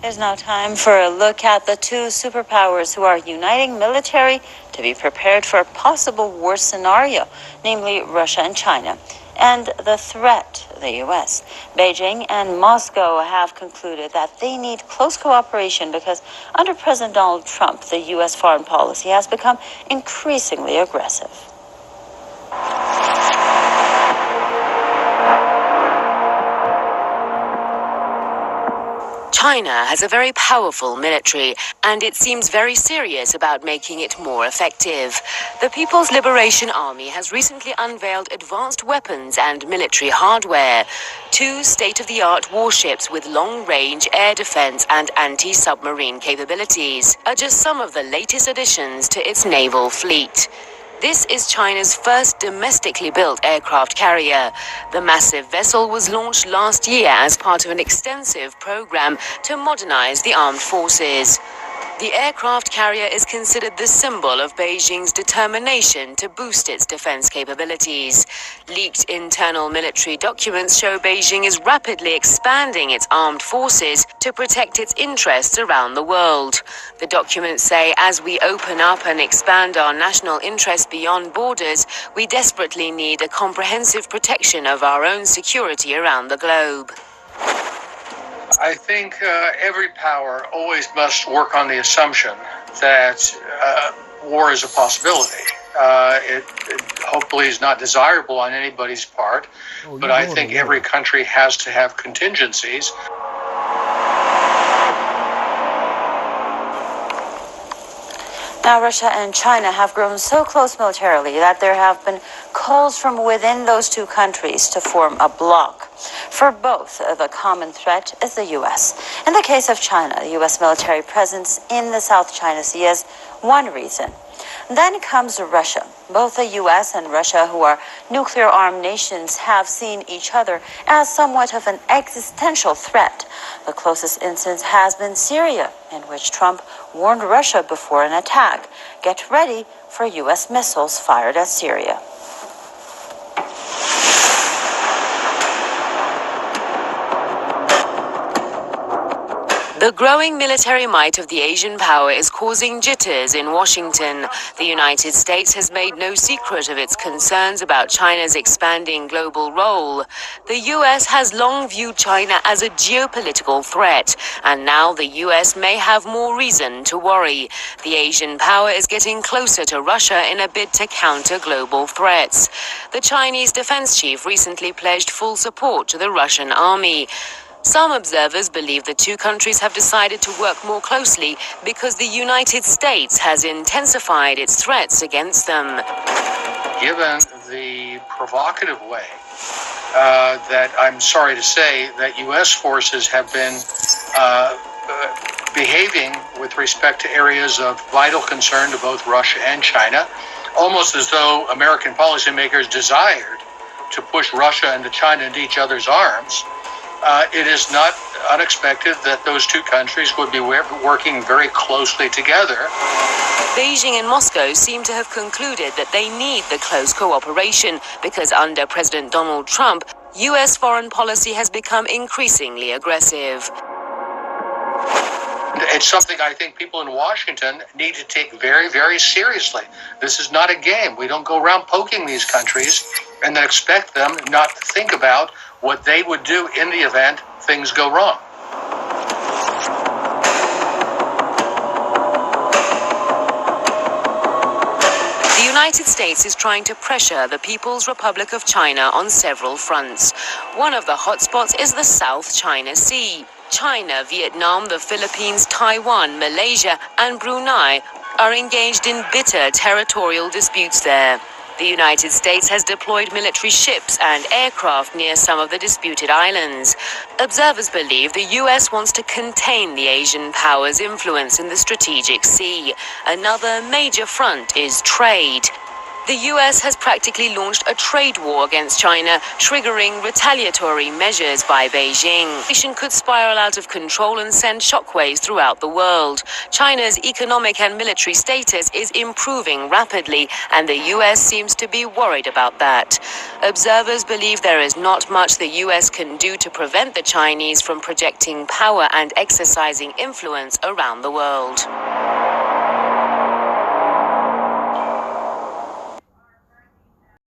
It's now time for a look at the two superpowers who are uniting military to be prepared for a possible war scenario, namely Russia and China, and the threat, the U.S. Beijing and Moscow have concluded that they need close cooperation because under President Donald Trump, the U.S. foreign policy has become increasingly aggressive. China has a very powerful military, and it seems very serious about making it more effective. The People's Liberation Army has recently unveiled advanced weapons and military hardware. Two state-of-the-art warships with long-range air defense and anti-submarine capabilities are just some of the latest additions to its naval fleet. This is China's first domestically built aircraft carrier. The massive vessel was launched last year as part of an extensive program to modernize the armed forces. The aircraft carrier is considered the symbol of Beijing's determination to boost its defense capabilities. Leaked internal military documents show Beijing is rapidly expanding its armed forces to protect its interests around the world. The documents say, as we open up and expand our national interests beyond borders, we desperately need a comprehensive protection of our own security around the globe. I think every power always must work on the assumption that war is a possibility. It hopefully is not desirable on anybody's part, but I think every country has to have contingencies. Now, Russia and China have grown so close militarily that there have been calls from within those two countries to form a bloc. For both, the common threat is the U.S. In the case of China, the U.S. military presence in the South China Sea is one reason. Then comes Russia. Both the U.S. and Russia, who are nuclear-armed nations, have seen each other as somewhat of an existential threat. The closest instance has been Syria, in which Trump warned Russia before an attack. Get ready for U.S. missiles fired at Syria. The growing military might of the Asian power is causing jitters in Washington. The United States has made no secret of its concerns about China's expanding global role. The U.S. has long viewed China as a geopolitical threat, and now the U.S. may have more reason to worry. The Asian power is getting closer to Russia in a bid to counter global threats. The Chinese defense chief recently pledged full support to the Russian army. Some observers believe the two countries have decided to work more closely because the United States has intensified its threats against them. Given the provocative way that I'm sorry to say that U.S. forces have been behaving with respect to areas of vital concern to both Russia and China, almost as though American policymakers desired to push Russia and China into each other's arms, it is not unexpected that those two countries would be working very closely together. Beijing and Moscow seem to have concluded that they need the close cooperation because under President Donald Trump, U.S. foreign policy has become increasingly aggressive. It's something I think people in Washington need to take very, very seriously. This is not a game. We don't go around poking these countries and then expect them not to think about what they would do in the event things go wrong. The United States is trying to pressure the People's Republic of China on several fronts. One of the hotspots is the South China Sea. China, Vietnam, the Philippines, Taiwan, Malaysia, and Brunei are engaged in bitter territorial disputes there. The United States has deployed military ships and aircraft near some of the disputed islands. Observers believe the U.S. wants to contain the Asian power's influence in the strategic sea. Another major front is trade. The U.S. has practically launched a trade war against China, triggering retaliatory measures by Beijing. The situation could spiral out of control and send shockwaves throughout the world. China's economic and military status is improving rapidly, and the U.S. seems to be worried about that. Observers believe there is not much the U.S. can do to prevent the Chinese from projecting power and exercising influence around the world.